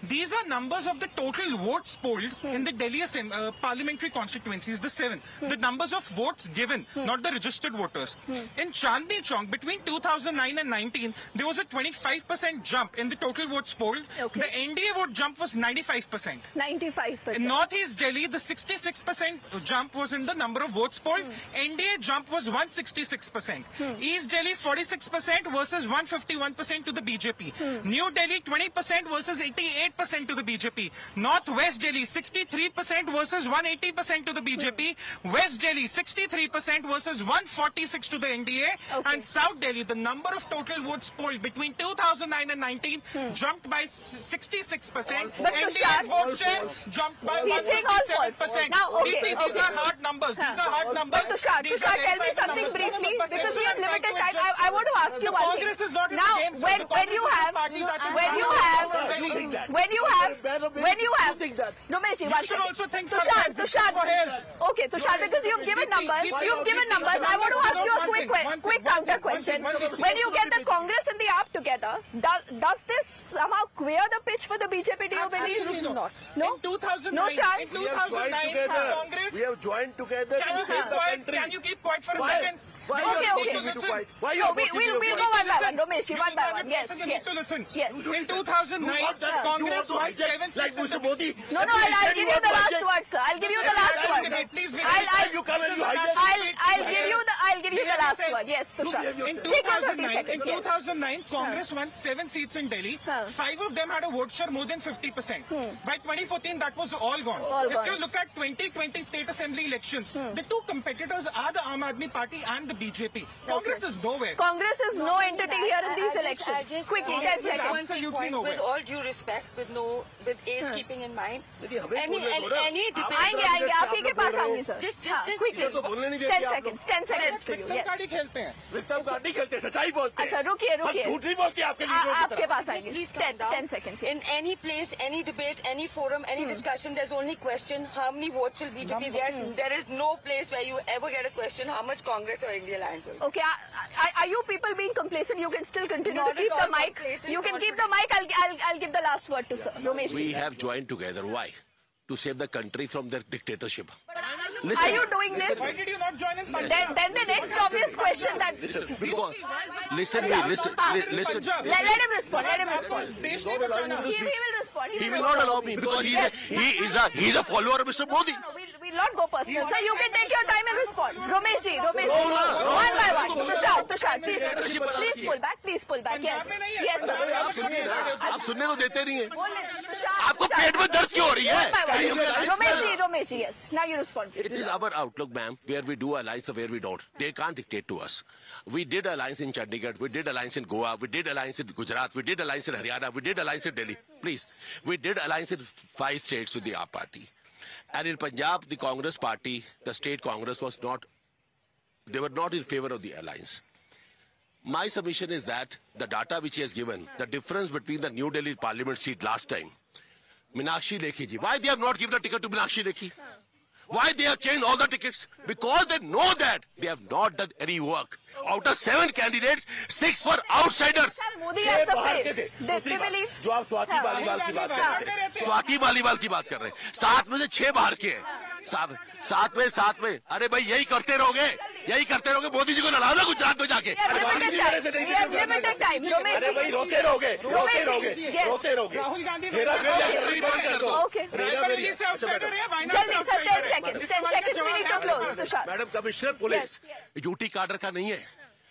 These are numbers of the total votes polled in the Delhi parliamentary constituencies, the 7. The numbers of votes given, not the registered voters. In Chandni Chowk, between 2009 and 19, there was a 25% jump in the total votes polled. Okay. The NDA vote jump was 95%. 95%. In Northeast Delhi, the 66% jump was in the number of votes polled. NDA jump was 166%. East Delhi, 46% versus 151% to the BJP. New Delhi, 20% versus 88% to the BJP. Northwest Delhi, 63% versus 180% to the BJP. West Delhi, 63% versus 146 to the NDA. Okay. And South Delhi, the number of total votes polled between 2009 and 19 jumped by 66%. But NDA vote share jumped by He's saying all false. 157%. Now, okay, These are hard numbers. These are hard numbers. But Tushar, tell me something briefly, because we have limited time. I want to ask you one thing. Congress is not in Now, the game, when you have, Ramesh, you should also think sometimes Tushar, for help. okay, Tushar, because you've given numbers, I want to ask you a quick counter question. When you get the Congress and the AAP together, does this somehow clear the pitch for the BJP, do you believe? Absolutely not. No? In 2009, No chance? In 2009, Congress. We have joined together. Can you keep quiet for a second? Why We'll go one by one, Ramesh, one by one. Yes. In 2009, Congress won 7 seats. Like Mr. Modi. No, I'll give you the last word, sir. I'll give you the last word. I'll give you the last word. Yes, Tushar. In 2009, Congress won 7 seats in Delhi. 5 of them had a vote share more than 50%. By 2014, that was all gone. If you look at 2020 state assembly elections, the two competitors are the Aam Aadmi Party and the BJP. Congress is nowhere. Congress is no entity here in these elections. Quickly, 10 seconds. Absolutely nowhere. With all due respect, with age keeping in mind, any debate. आएंगे आप ही के पास आऊंगी sir. Just quickly. 10 seconds to you. Yes. गाड़ी खेलते हैं. गाड़ी खेलते हैं, सच्चाई बोलते हैं. अच्छा रुकिए. झूठ नहीं बोलते आपके लिए. आपके पास आएंगे. Please calm down. 10 seconds. Yes. In any place, any debate, any forum, any discussion, there's only question how many votes will BJP get. There is no place where you ever get a question how much Congress or India Alliance will. Okay, are you people being complacent? You can still continue Not to keep at the all mic. complacent, You can not keep the mic. I'll give the last word to Sir Ramesh. We have joined together. Why? To save the country from their dictatorship. Are you doing this? Why did you not join in Punjab? Then the next obvious question that... Listen. Let him respond. देश नहीं बचाना. He will respond. He will not allow me because he is a follower of Mr. Modi. We'll not go personal. Sir, you can take your time and respond. Ramesh ji. One by one. Tushar, please pull back. Yes, sir. आप सुनने को देते नहीं हैं. Tushar, आपको पेट में दर्द क्यों हो रही है? Ramesh ji, yes. Now you respond. It is our outlook, ma'am, where we do alliance or where we don't. They can't dictate to us. We did alliance in Chandigarh, we did alliance in Goa, we did alliance in Gujarat, we did alliance in Haryana, we did alliance in Delhi. Please, we did alliance in 5 states with the AAP party. And in Punjab, the Congress party, the state Congress was not, they were not in favor of the alliance. My submission is that the data which he has given, the difference between the New Delhi parliament seat last time, Meenakshi Lekhi ji, why they have not given a ticket to Meenakshi Lekhi? Why they have changed all the tickets? Because they know that they have not done any work. Out of 7 candidates, 6 were outsiders. Modi has the face. They believe. जो आप स्वाति बालीवाल की बात करते हैं. स्वाति बालीवाल की बात कर रहे हैं. 7 में से 6 बाहर के हैं. 7 में. अरे भाई यही करते रहोगे. मोदी जी को लड़ाना गुजरात में जाके. Limited time. रोते रहोगे. राहुल गांधी Okay. रायबरेली से आउटसाइडर है, वायनाड से Jaldi, sir, outsider 10 seconds. We need to close. Tushar. Madam commissioner police UT कार्डर का नहीं है.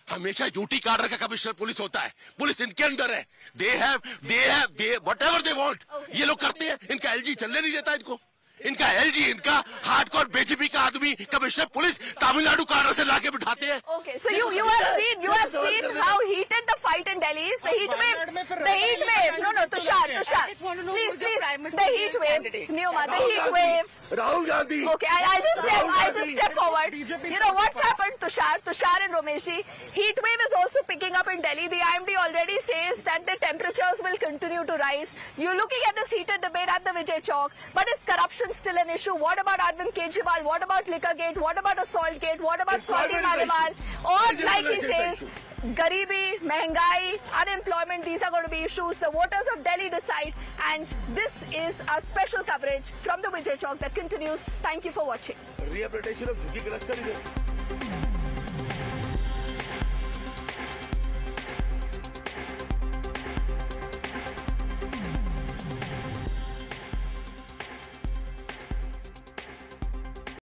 हमेशा यूटी कार्डर का कमिश्नर पुलिस होता है. पुलिस इनके अंदर है. they whatever they want. ये लोग करते हैं. इनका एलजी चलने नहीं देता इनको. इनका एलजी, इनका हार्डकोर बीजेपी का आदमी कमिश्नर पुलिस तमिलनाडु कार्डर से लाके बिठाते हैं. Okay, so you have seen how heated the fight in Delhi is. The heat wave. No, Tushar. Please. The heat wave. Neoma, the heat wave. Rahul Gandhi. Okay, I'll just step forward. You know what's happened, Tushar and Ramesh ji? Heat wave is also picking up in Delhi. The IMD already says that the temperatures will continue to rise. You're looking at this heated debate at the Vijay Chowk, but is corruption still an issue. What about Arvind Kejriwal? What about Liquorgate? What about Assaultgate? What about Swati Maliwal? Or like he says, Garibi, Mehengai, unemployment, these are going to be issues. The voters of Delhi decide. And this is a special coverage from the Vijay Chowk that continues. Thank you for watching. Rehabilitation of Jhuggi Graskar.